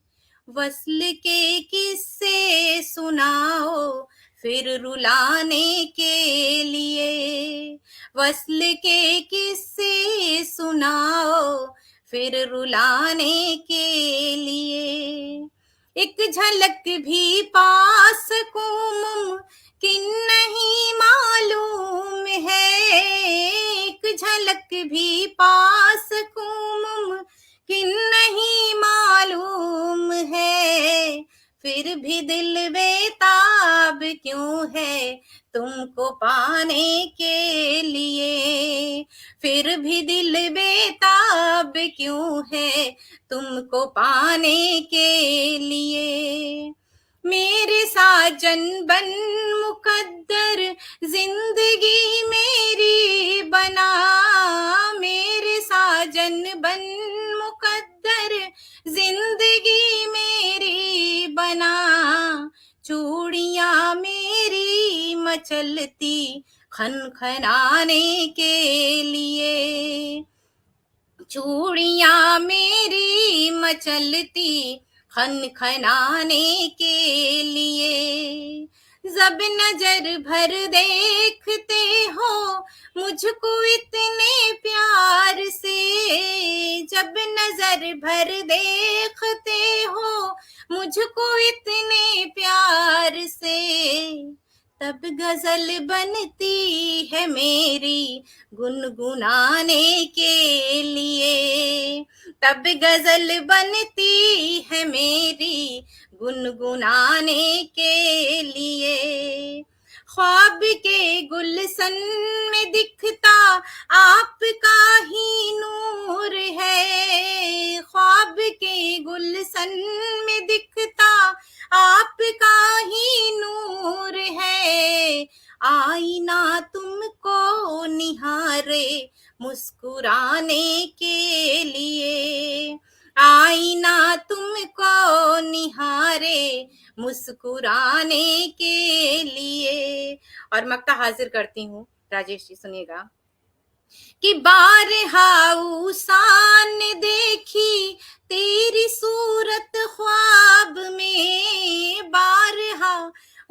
S2: वस्ल के किस्से सुनाओ फिर रुलाने के लिए, वस्ल के किस्से सुनाओ फिर रुलाने के लिए। एक झलक भी पास को मुमकिन नहीं मालूम है, एक झलक भी पास को मुमकिन नहीं मालूम है, फिर भी दिल बेताब क्यों है तुमको पाने के लिए, फिर भी दिल बेताब क्यों है तुमको पाने के लिए। मेरे साजन बन मुकद्दर जिंदगी मेरी बना, मेरे साजन बन मुकद्दर जिंदगी मेरी बना, चूड़ियां मेरी मचलती खनखनाने के लिए, चूड़ियां मेरी मचलती खनखनाने के लिए, जब नजर भर देखते हो मुझको इतने प्यार से, जब नजर भर देखते हो मुझको इतने प्यार से, तब गजल बनती है मेरी गुनगुनाने के लिए, तब गजल बनती है मेरी गुनगुनाने के लिए। ख्वाब के गुलशन में दिखता आपका ही नूर है, ख्वाब के गुलशन में दिखता आपका ही नूर है, आईना तुमको निहारे मुस्कुराने के लिए, आईना तुमको निहारे मुस्कुराने के लिए। और मक्ता हाजिर करती हूँ, राजेश जी सुनिएगा। कि बारहा उसान देखी तेरी सूरत ख्वाब में, बारहा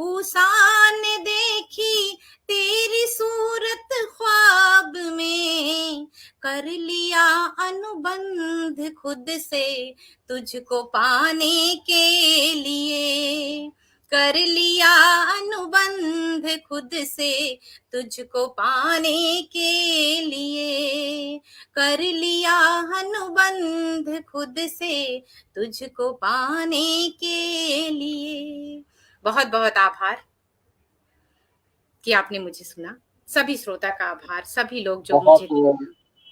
S2: उसान देखी तेरी सूरत ख्वाब में, कर लिया अनुबंध खुद से तुझको पाने के लिए, कर लिया अनुबंध खुद से तुझको पाने के लिए, कर लिया अनुबंध खुद से तुझको पाने के लिए। बहुत बहुत आभार कि आपने मुझे सुना। सभी श्रोता का आभार, सभी लोग जो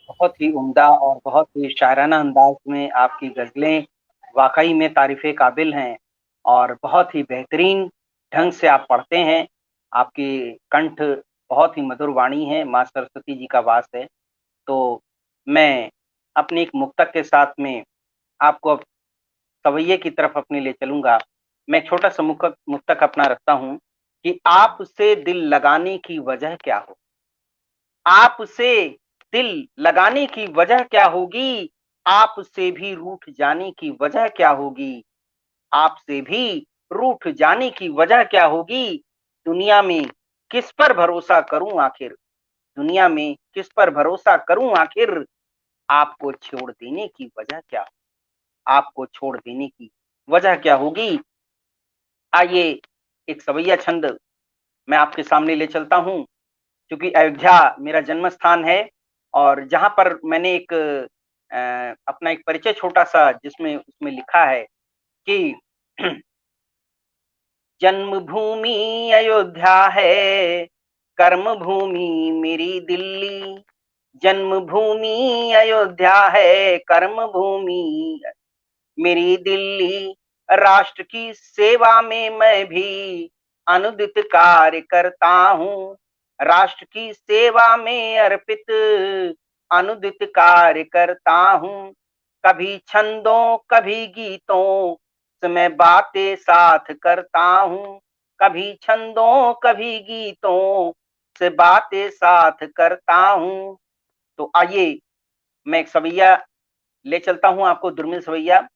S3: बहुत ही उम्दा और बहुत ही शायराना अंदाज में आपकी गजलें वाकई में तारीफ़े काबिल हैं और बहुत ही बेहतरीन ढंग से आप पढ़ते हैं। आपकी कंठ बहुत ही मधुर वाणी है, माँ सरस्वती जी का वास है। तो मैं अपनी एक मुक्तक के साथ में आपको अब सवैये की तरफ अपने ले चलूंगा। मैं एक छोटा सा मुक्तक अपना रखता हूँ कि आपसे दिल लगाने की वजह क्या हो, आपसे दिल लगाने की वजह क्या होगी, आपसे भी रूठ जाने की वजह क्या होगी, आपसे भी रूठ जाने की वजह क्या होगी, दुनिया में किस पर भरोसा करूं आखिर, दुनिया में किस पर भरोसा करूं आखिर, आपको छोड़ देने की वजह क्या, आपको छोड़ देने की वजह क्या होगी। आइए एक सवैया छंद मैं आपके सामने ले चलता हूं, क्योंकि अयोध्या मेरा जन्म स्थान है और जहां पर मैंने एक अपना एक परिचय छोटा सा जिसमें उसमें लिखा है कि जन्मभूमि अयोध्या है, कर्म भूमि मेरी दिल्ली, जन्मभूमि अयोध्या है, कर्म भूमि मेरी दिल्ली, राष्ट्र की सेवा में मैं भी अनुदित कार्य करता हूँ, राष्ट्र की सेवा में अर्पित अनुदित कार्य करता हूँ, कभी छंदों कभी गीतों से मैं बातें साथ करता हूँ, कभी छंदों कभी गीतों से बातें साथ करता हूँ। तो आइए मैं एक सवैया ले चलता हूँ आपको, दुर्मिल सवैया,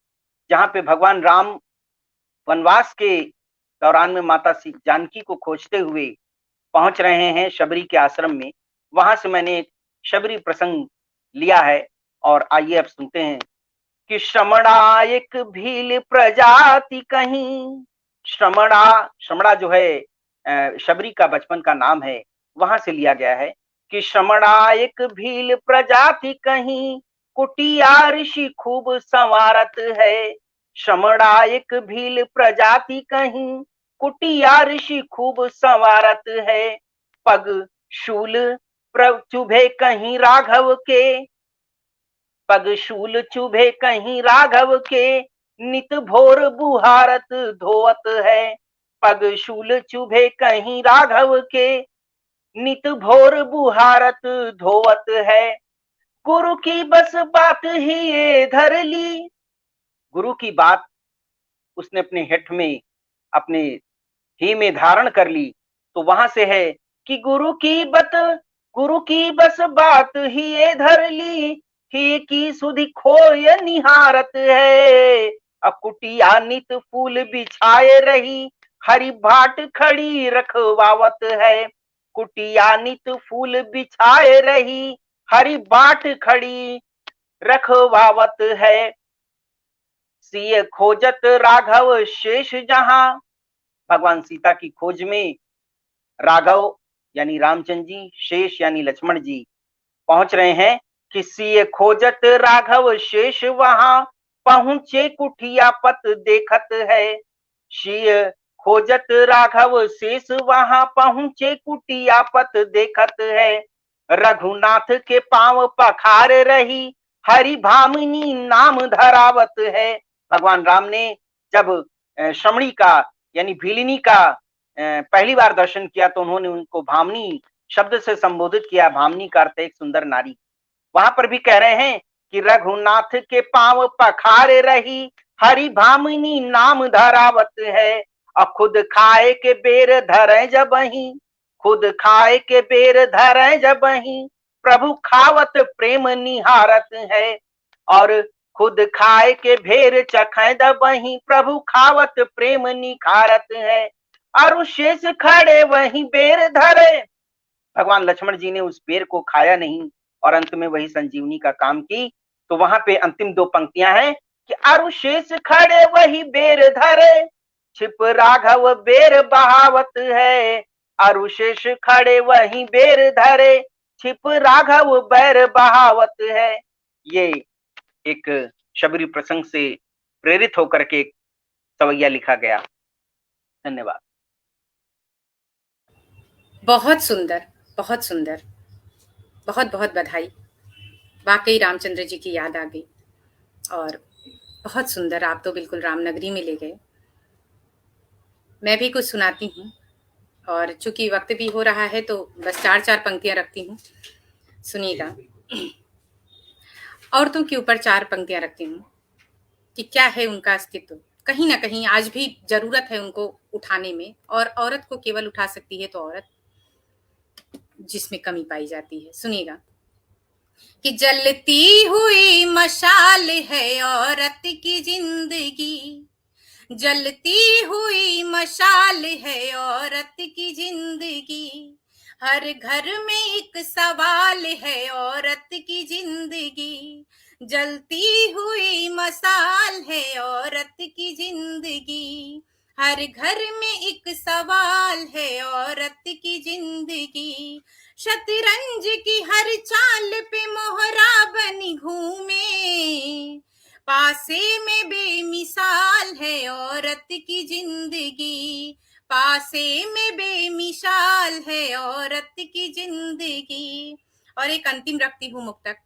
S3: जहां पे भगवान राम वनवास के दौरान में माता जानकी को खोजते हुए पहुंच रहे हैं शबरी के आश्रम में। वहां से मैंने एक शबरी प्रसंग लिया है और आइए अब सुनते हैं कि श्रमणा एक भील प्रजाति कहीं, श्रमणा, श्रमणा जो है शबरी का बचपन का नाम है, वहां से लिया गया है कि श्रमणा एक भील प्रजाति कहीं, कुटिया ऋषि खूब संवारत है, श्रमणा एक भील प्रजाति कहीं, कुटिया ऋषि खूब संवारत है, पग शूल चुभे कहीं राघव के, पग शूल चुभे कहीं राघव के, नित भोर बुहारत धोवत है, पग शूल चुभे कहीं राघव के, नित भोर बुहारत धोवत है, गुरु की बस बात ही ये धर ली। गुरु की बात उसने अपने हेठ में, अपने ही में धारण कर ली। तो वहां से है कि गुरु की बस बात ही ये धर ली, ही की सुधि खोय निहारत है, अकुटिया नित फूल बिछाए रही, हरि भाट खड़ी रखवावत है, कुटिया नित फूल बिछाए रही, हरि बाट खड़ी रखवावत है, सिय खोजत राघव शेष जहां। भगवान सीता की खोज में राघव यानी रामचंद्र जी, शेष यानी लक्ष्मण जी पहुंच रहे हैं। किसी खोजत राघव शेष वहां, पहुंचे कुठिया पत देखत है, शीय खोजत राघव शेष वहां, पहुंचे कुटिया पत देखत है, रघुनाथ के पांव पखार रही, हरि भामिनी नाम धरावत है। भगवान राम ने जब श्रमणी का यानी भीलिनी का पहली बार दर्शन किया तो उन्होंने उनको भामनी शब्द से संबोधित किया। भामनी का अर्थ एक सुंदर नारी। वहां पर भी कह रहे हैं कि रघुनाथ के पांव पखारे रही, हरि भामिनी नाम धरावत है, और खुद खाए के बेर धरे जबही, खुद खाए के बेर धरे जबही, प्रभु खावत प्रेम निहारत है, और खुद खाए के भेर चखें दबही, प्रभु खावत प्रेम निखारत है, और शेष खड़े वहीं बेर धरे। भगवान लक्ष्मण जी ने उस बेर को खाया नहीं और अंत में वही संजीवनी का काम की। तो वहां पे अंतिम दो पंक्तियां हैं कि अरु शेष खड़े वही बेर धरे, छिप राघव बेर बहावत है, अरु शेष खड़े वही बेर धरे, छिप राघव बेर बहावत है। ये एक शबरी प्रसंग से प्रेरित होकर के सवैया लिखा गया। धन्यवाद।
S2: बहुत सुंदर, बहुत सुंदर, बहुत बहुत बधाई। वाकई रामचंद्र जी की याद आ गई और बहुत सुंदर, आप तो बिल्कुल रामनगरी में ले गए। मैं भी कुछ सुनाती हूँ और चूंकि वक्त भी हो रहा है तो बस 4-4 पंक्तियां रखती हूँ, सुनिएगा। औरतों के ऊपर 4 पंक्तियां रखती हूँ कि क्या है उनका अस्तित्व। कहीं ना कहीं आज भी जरूरत है उनको उठाने में, और औरत को केवल उठा सकती है तो औरत, जिसमें कमी पाई जाती है। सुनिएगा कि जलती हुई मशाल है औरत की जिंदगी, जलती हुई मशाल है औरत की जिंदगी, हर घर में एक सवाल है औरत की जिंदगी, जलती हुई मशाल है औरत की जिंदगी, हर घर में एक सवाल है औरत की जिंदगी, शतरंज की हर चाल पे मोहरा बनी घूमे, पासे में बेमिसाल है औरत की जिंदगी, पासे में बेमिसाल है औरत की जिंदगी। और एक अंतिम रखती हूँ मुक्तक,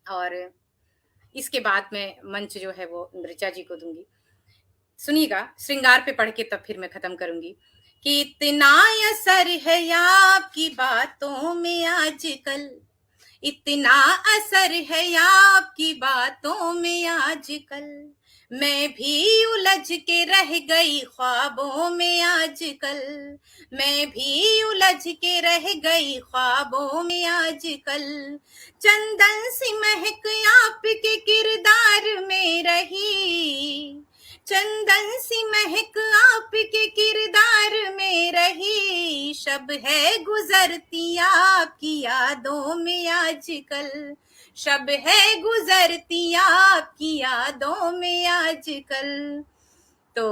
S2: और इसके बाद मैं मंच जो है वो ऋचा जी को दूंगी। सुनिएगा, श्रृंगार पे पढ़ के तब फिर मैं खत्म करूंगी कि इतना असर है आपकी बातों में आजकल, इतना असर है आपकी बातों में आजकल, मैं भी उलझ के रह गई ख्वाबों में आजकल, मैं भी उलझ के रह गई ख्वाबों में आजकल, चंदन सी महक आपके किरदार में रही, चंदन सी महक आपके किरदार में रही, शब है गुजरती आपकी यादों में आजकल, शब है गुजरती आपकी यादों में आजकल। तो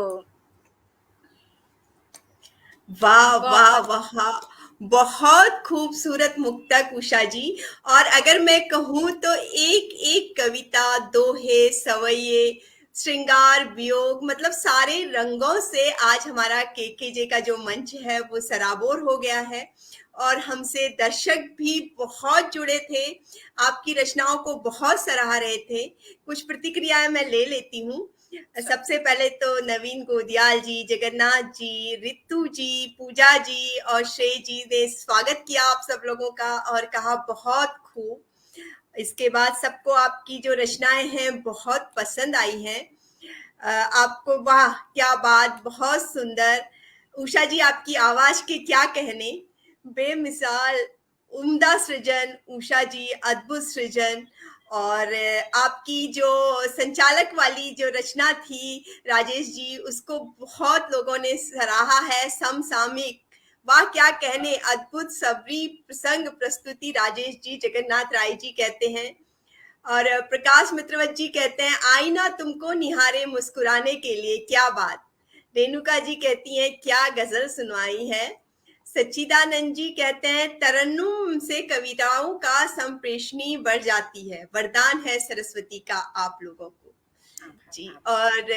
S1: वाह वाह वाह, बहुत खूबसूरत मुक्तक उषा जी। और अगर मैं कहूँ तो एक एक कविता, दोहे, सवैये, श्रृंगार, वियोग, मतलब सारे रंगों से आज हमारा केकेजे का जो मंच है वो सराबोर हो गया है। और हमसे दर्शक भी बहुत जुड़े थे, आपकी रचनाओं को बहुत सराह रहे थे। कुछ प्रतिक्रियाएं मैं ले लेती हूँ। सबसे पहले तो नवीन गोदियाल जी, जगन्नाथ जी, रितु जी, पूजा जी और श्रेय जी ने स्वागत किया आप सब लोगों का और कहा बहुत खूब। इसके बाद सबको आपकी जो रचनाएं हैं बहुत पसंद आई हैं। आपको वाह क्या बात, बहुत सुंदर। उषा जी आपकी आवाज के क्या कहने, बेमिसाल, उम्दा सृजन। उषा जी अद्भुत सृजन। और आपकी जो संचालक वाली जो रचना थी राजेश जी, उसको बहुत लोगों ने सराहा है। समसामयिक, वाह क्या कहने, अद्भुत सबरी प्रसंग प्रस्तुति राजेश जी, जगन्नाथ राय जी कहते हैं। और प्रकाश मित्रवत जी कहते हैं आईना तुमको निहारे मुस्कुराने के लिए, क्या बात। रेणुका जी कहती हैं क्या गजल सुनवाई है। सच्चिदानंद जी कहते हैं तरन्नुम से कविताओं का संप्रेषणी बढ़ जाती है, वरदान है सरस्वती का आप लोगों को जी। और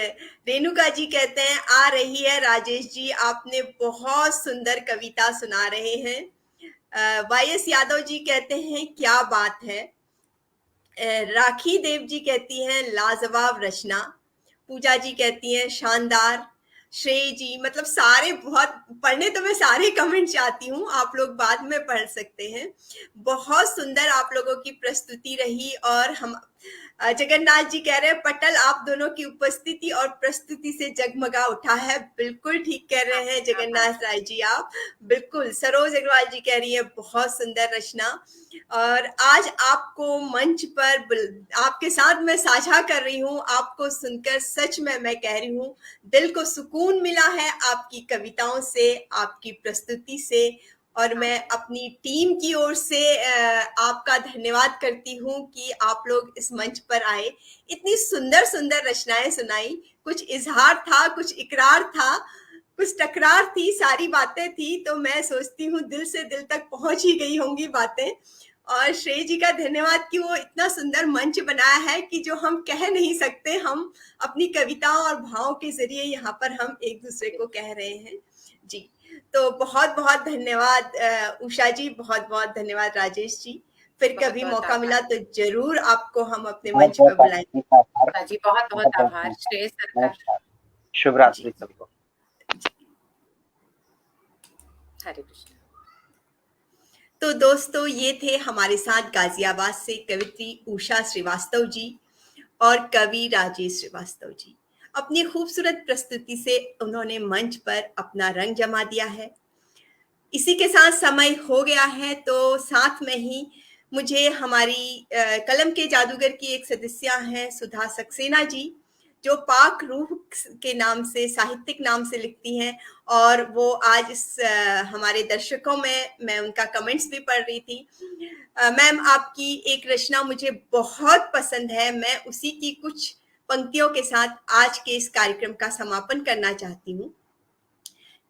S1: रेणुका जी कहते हैं आ रही है राजेश जी, आपने बहुत सुंदर कविता सुना रहे हैं। वाईएस यादव जी कहते हैं क्या बात है। राखी देव जी कहती हैं लाजवाब रचना। पूजा जी कहती हैं शानदार। श्रेय जी, मतलब सारे बहुत पढ़ने तो मैं सारे कमेंट चाहती हूँ, आप लोग बाद में पढ़ सकते हैं। बहुत सुंदर आप लोगों की प्रस्तुति रही। और हम जगन्नाथ जी कह रहे हैं पटल आप दोनों की उपस्थिति और प्रस्तुति से जगमगा उठा है। बिल्कुल ठीक कह रहे हैं जगन्नाथ राय जी आप, बिल्कुल। सरोज अग्रवाल जी कह रही है बहुत सुंदर रचना। और आज आपको मंच पर आपके साथ मैं साझा कर रही हूँ, आपको सुनकर सच में मैं कह रही हूँ दिल को सुकून मिला है आपकी कविताओं से, आपकी प्रस्तुति से। और मैं अपनी टीम की ओर से आपका धन्यवाद करती हूँ कि आप लोग इस मंच पर आए, इतनी सुंदर सुंदर रचनाएं सुनाई। कुछ इजहार था, कुछ इकरार था, कुछ टकरार थी, सारी बातें थी। तो मैं सोचती हूँ दिल से दिल तक पहुंच ही गई होंगी बातें। और श्रेय जी का धन्यवाद कि वो इतना सुंदर मंच बनाया है कि जो हम कह नहीं सकते, हम अपनी कविताओं और भावों के जरिए यहाँ पर हम एक दूसरे को कह रहे हैं जी। तो बहुत बहुत धन्यवाद उषा जी, बहुत बहुत धन्यवाद राजेश जी। फिर कभी मौका मिला तो जरूर आपको हम अपने मंच पर बुलाएंगे
S2: जी। बहुत बहुत आभार श्रेय सर का।
S3: शुभ रात्रि सबको।
S2: हरे कृष्ण।
S1: तो दोस्तों ये थे हमारे साथ गाजियाबाद से कवित्री उषा श्रीवास्तव जी और कवि राजेश श्रीवास्तव जी। अपनी खूबसूरत प्रस्तुति से उन्होंने मंच पर अपना रंग जमा दिया है। इसी के साथ समय हो गया है, तो साथ में ही मुझे हमारी कलम के जादूगर की एक सदस्य हैं सुधा सक्सेना जी, जो पाक रूह के नाम से, साहित्यिक नाम से लिखती हैं। और वो आज इस हमारे दर्शकों में, मैं उनका कमेंट्स भी पढ़ रही थी। मैम आपकी एक रचना मुझे बहुत पसंद है, मैं उसी की कुछ पंक्तियों के साथ आज के इस कार्यक्रम का समापन करना चाहती हूँ।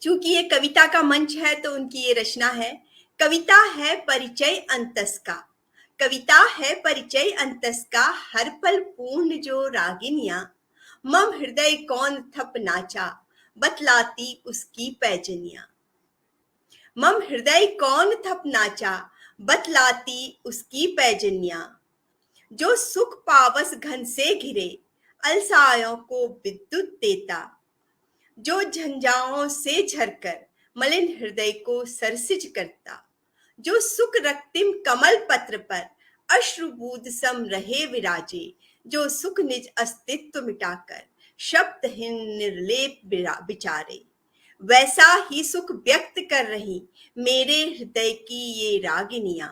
S1: चूंकि ये कविता का मंच है तो उनकी ये रचना है। कविता है परिचय अंतस का, कविता है परिचय अंतस का, हर पल पूर्ण जो रागिनियां, मम हृदय कौन थप नाचा, बतलाती उसकी पैजनियां। मम हृदय कौन थप नाचा, बतलाती उसकी पैजनियां। जो सुख पावस घन से घिरे, अलसायों को विद्युत देता, जो झंझाओं से झरकर मलिन हृदय को सरसिज करता, जो सुख रक्तिम कमल पत्र पर अश्रुबूद सम रहे विराजे, जो सुख निज अस्तित्व मिटाकर शब्दहीन निर्लेप बिचारे, वैसा ही सुख व्यक्त कर रही मेरे हृदय की ये रागिनियां।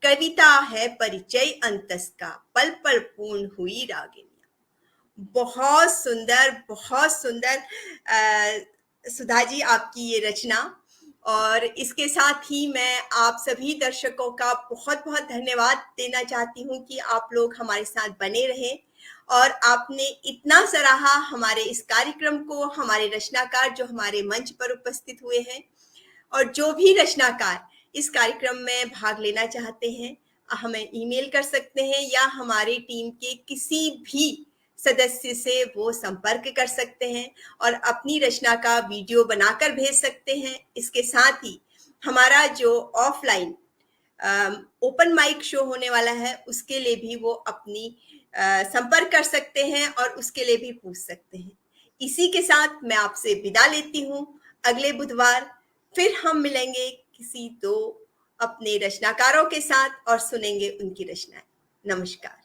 S1: कविता है परिचय अंतस का, पल पल पूर्ण हुई रागिनियां। बहुत सुंदर, बहुत सुंदर सुधा जी आपकी ये रचना। और इसके साथ ही मैं आप सभी दर्शकों का बहुत बहुत धन्यवाद देना चाहती हूँ कि आप लोग हमारे साथ बने रहें और आपने इतना सराहा हमारे इस कार्यक्रम को, हमारे रचनाकार जो हमारे मंच पर उपस्थित हुए हैं। और जो भी रचनाकार इस कार्यक्रम में भाग लेना चाहते हैं, हमें ईमेल कर सकते हैं या हमारी टीम के किसी भी सदस्य से वो संपर्क कर सकते हैं और अपनी रचना का वीडियो बनाकर भेज सकते हैं। इसके साथ ही हमारा जो ऑफलाइन ओपन माइक शो होने वाला है, उसके लिए भी वो अपनी संपर्क कर सकते हैं और उसके लिए भी पूछ सकते हैं। इसी के साथ मैं आपसे विदा लेती हूँ। अगले बुधवार फिर हम मिलेंगे किसी दो अपने रचनाकारों के साथ और सुनेंगे उनकी रचनाएं। नमस्कार।